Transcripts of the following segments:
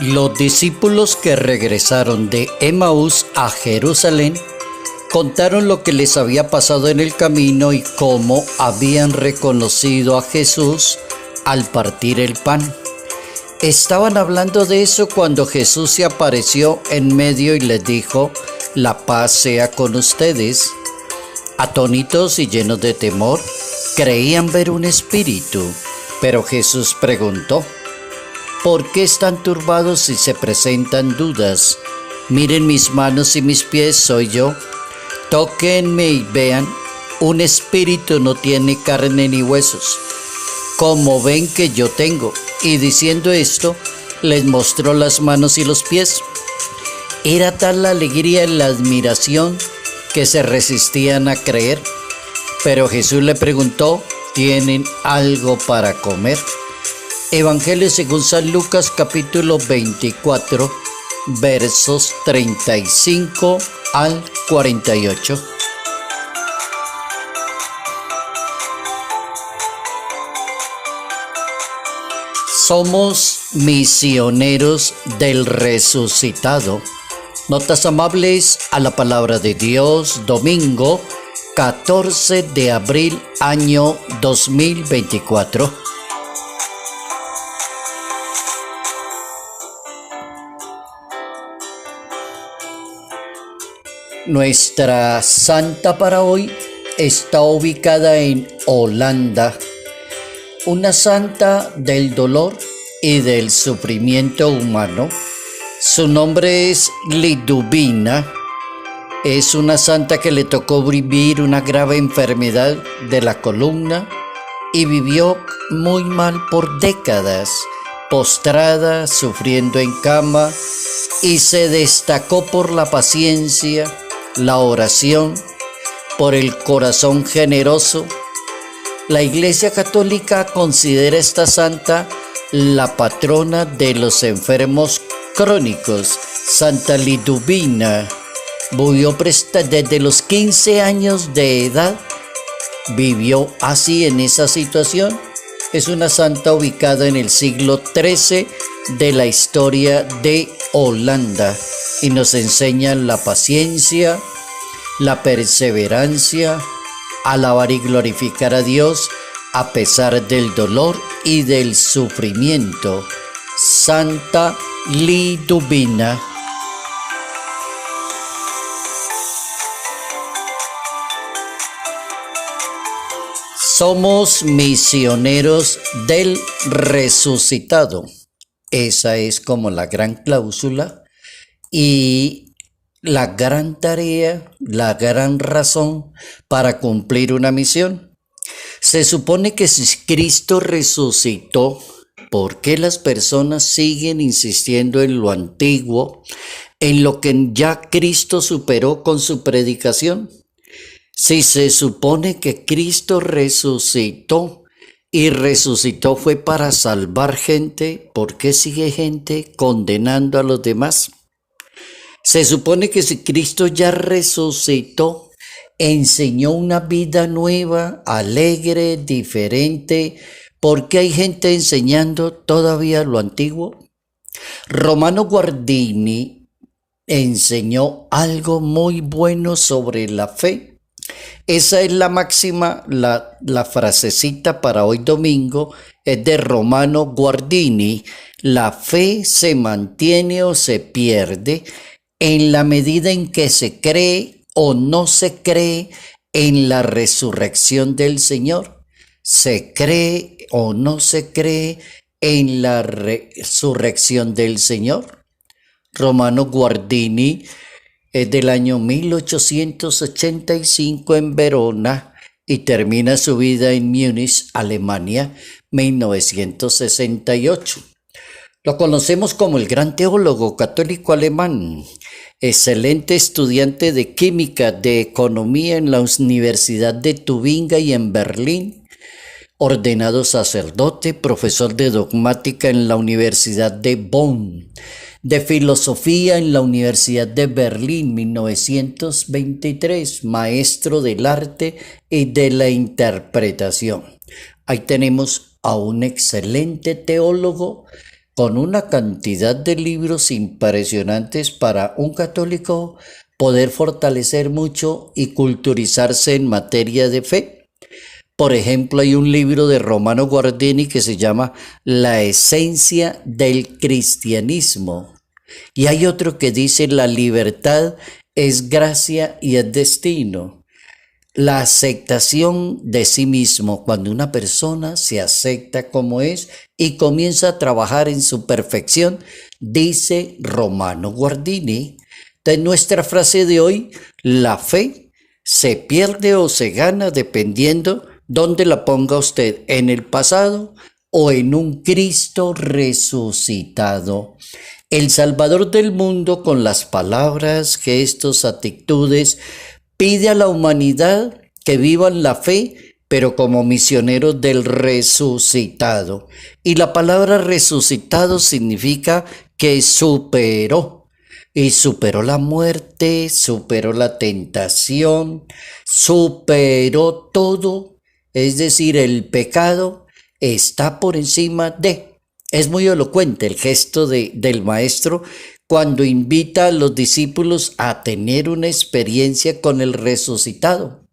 Los discípulos que regresaron de Emaús a Jerusalén contaron lo que les había pasado en el camino y cómo habían reconocido a Jesús al partir el pan. Estaban hablando de eso cuando Jesús se apareció en medio y les dijo: «La paz sea con ustedes». Atónitos y llenos de temor, creían ver un espíritu, pero Jesús preguntó: «¿Por qué están turbados si se presentan dudas? Miren mis manos y mis pies, soy yo. Tóquenme y vean, un espíritu no tiene carne ni huesos, como ven que yo tengo». Y diciendo esto, les mostró las manos y los pies. Era tal la alegría y la admiración que se resistían a creer. Pero Jesús le preguntó: ¿tienen algo para comer? Evangelio según San Lucas, capítulo 24, versos 35 al 48. Somos misioneros del resucitado. Notas amables a la palabra de Dios, domingo 14 de abril, año 2024. Nuestra santa para hoy está ubicada en Holanda, una santa del dolor y del sufrimiento humano. Su nombre es Liduvina. Es una santa que le tocó vivir una grave enfermedad de la columna y vivió muy mal por décadas, postrada, sufriendo en cama, y se destacó por la paciencia, la oración, por el corazón generoso. La Iglesia Católica considera a esta santa la patrona de los enfermos crónicos. Santa Liduvina vivió desde los 15 años de edad, vivió así en esa situación. Es una santa ubicada en el siglo XIII de la historia de Holanda y nos enseña la paciencia, la perseverancia, alabar y glorificar a Dios a pesar del dolor y del sufrimiento. Santa Liduvina. Somos misioneros del resucitado. Esa es como la gran cláusula y la gran tarea, la gran razón para cumplir una misión. Se supone que si Cristo resucitó, ¿por qué las personas siguen insistiendo en lo antiguo, en lo que ya Cristo superó con su predicación? Si se supone que Cristo resucitó y resucitó fue para salvar gente, ¿por qué sigue gente condenando a los demás? Se supone que si Cristo ya resucitó, enseñó una vida nueva, alegre, diferente, ¿por qué hay gente enseñando todavía lo antiguo? Romano Guardini enseñó algo muy bueno sobre la fe. Esa es la máxima, la frasecita para hoy domingo es de Romano Guardini: la fe se mantiene o se pierde en la medida en que se cree o no se cree en la resurrección del Señor. Se cree o no se cree en la resurrección del Señor. Romano Guardini es del año 1885 en Verona y termina su vida en Múnich, Alemania, 1968. Lo conocemos como el gran teólogo católico alemán, excelente estudiante de química, de economía en la Universidad de Tubinga y en Berlín, ordenado sacerdote, profesor de dogmática en la Universidad de Bonn, de filosofía en la Universidad de Berlín, 1923, maestro del arte y de la interpretación. Ahí tenemos a un excelente teólogo con una cantidad de libros impresionantes para un católico poder fortalecer mucho y culturizarse en materia de fe. Por ejemplo, hay un libro de Romano Guardini que se llama La esencia del cristianismo. Y hay otro que dice la libertad es gracia y es destino. La aceptación de sí mismo, cuando una persona se acepta como es y comienza a trabajar en su perfección, dice Romano Guardini. De nuestra frase de hoy, la fe se pierde o se gana dependiendo dónde la ponga usted, en el pasado o en un Cristo resucitado. El Salvador del mundo, con las palabras, gestos, actitudes, pide a la humanidad que vivan la fe, pero como misioneros del resucitado. Y la palabra resucitado significa que superó. Y superó la muerte, superó la tentación, superó todo. Es decir, el pecado está por encima de. Es muy elocuente el gesto del maestro cuando invita a los discípulos a tener una experiencia con el resucitado.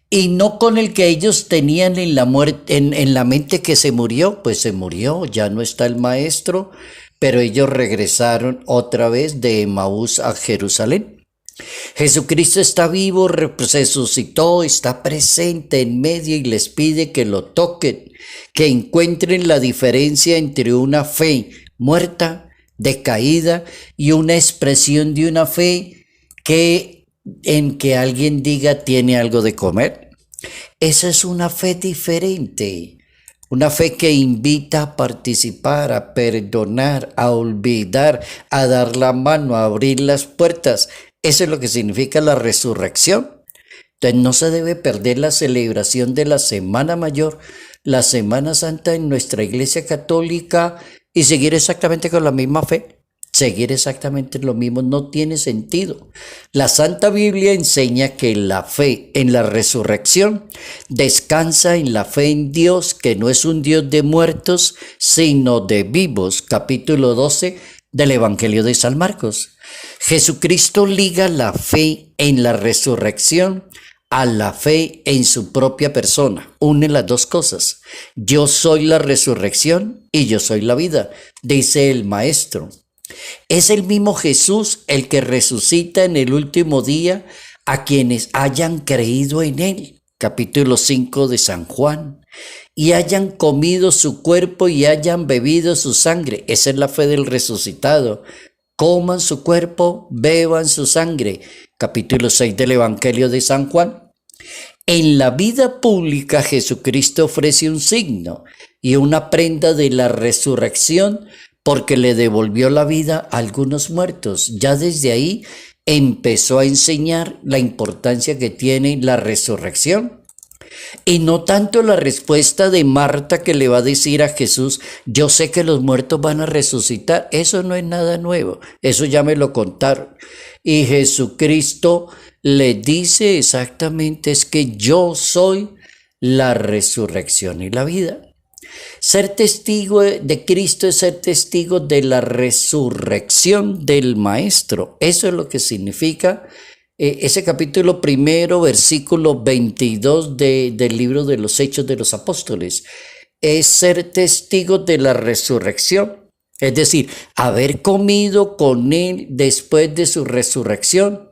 Y no con el que ellos tenían en la muerte, en la mente que se murió, pues se murió, ya no está el maestro, pero ellos regresaron otra vez de Emaús a Jerusalén. Jesucristo está vivo, resucitó, está presente en medio y les pide que lo toquen, que encuentren la diferencia entre una fe muerta, decaída, y una expresión de una fe en que alguien diga tiene algo de comer. Esa es una fe diferente. Una fe que invita a participar, a perdonar, a olvidar, a dar la mano, a abrir las puertas. Eso es lo que significa la resurrección. Entonces no se debe perder la celebración de la Semana Mayor, la Semana Santa en nuestra Iglesia Católica y seguir exactamente con la misma fe. Seguir exactamente lo mismo no tiene sentido. La Santa Biblia enseña que la fe en la resurrección descansa en la fe en Dios, que no es un Dios de muertos, sino de vivos. Capítulo 12 del Evangelio de San Marcos. Jesucristo liga la fe en la resurrección a la fe en su propia persona. Une las dos cosas. Yo soy la resurrección y yo soy la vida, dice el Maestro. Es el mismo Jesús el que resucita en el último día a quienes hayan creído en él. Capítulo 5 de San Juan. Y hayan comido su cuerpo y hayan bebido su sangre. Esa es la fe del resucitado. Coman su cuerpo, beban su sangre. Capítulo 6 del Evangelio de San Juan. En la vida pública Jesucristo ofrece un signo y una prenda de la resurrección porque le devolvió la vida a algunos muertos. Ya desde ahí empezó a enseñar la importancia que tiene la resurrección. Y no tanto la respuesta de Marta que le va a decir a Jesús, yo sé que los muertos van a resucitar. Eso no es nada nuevo, eso ya me lo contaron. Y Jesucristo le dice exactamente, es que yo soy la resurrección y la vida. Ser testigo de Cristo es ser testigo de la resurrección del Maestro. Eso es lo que significa ese capítulo primero, versículo 22 del libro de los Hechos de los Apóstoles. Es ser testigo de la resurrección. Es decir, haber comido con Él después de su resurrección.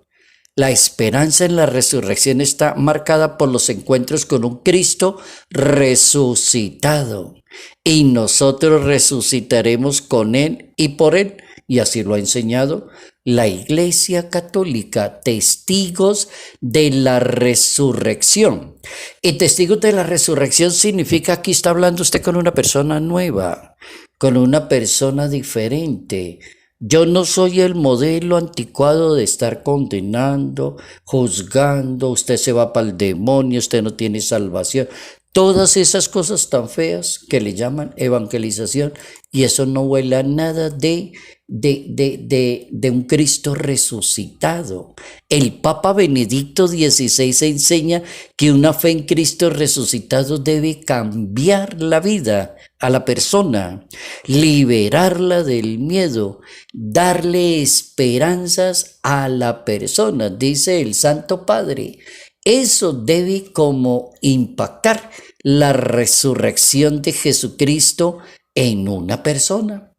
La esperanza en la resurrección está marcada por los encuentros con un Cristo resucitado. Y nosotros resucitaremos con Él y por Él. Y así lo ha enseñado la Iglesia Católica, testigos de la resurrección. Y testigos de la resurrección significa, aquí está hablando usted con una persona nueva, con una persona diferente. Yo no soy el modelo anticuado de estar condenando, juzgando, usted se va para el demonio, usted no tiene salvación. Todas esas cosas tan feas que le llaman evangelización, y eso no huele a nada de un Cristo resucitado. El Papa Benedicto XVI enseña que una fe en Cristo resucitado debe cambiar la vida a la persona, liberarla del miedo, darle esperanzas a la persona, dice el Santo Padre. Eso debe como impactar la resurrección de Jesucristo en una persona.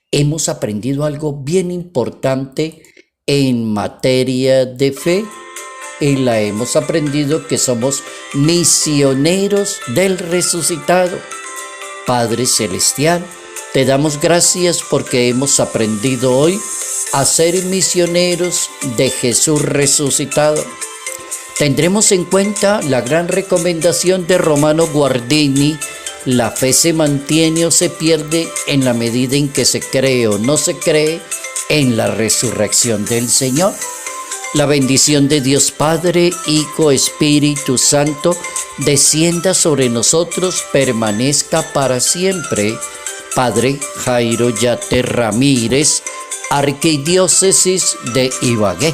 Hemos aprendido algo bien importante en materia de fe y la hemos aprendido que somos misioneros del resucitado. Padre Celestial, te damos gracias porque hemos aprendido hoy a ser misioneros de Jesús resucitado. Tendremos en cuenta la gran recomendación de Romano Guardini: la fe se mantiene o se pierde en la medida en que se cree o no se cree en la resurrección del Señor. La bendición de Dios Padre, Hijo, Espíritu Santo, descienda sobre nosotros, permanezca para siempre. Padre Jairo Yate Ramírez, Arquidiócesis de Ibagué.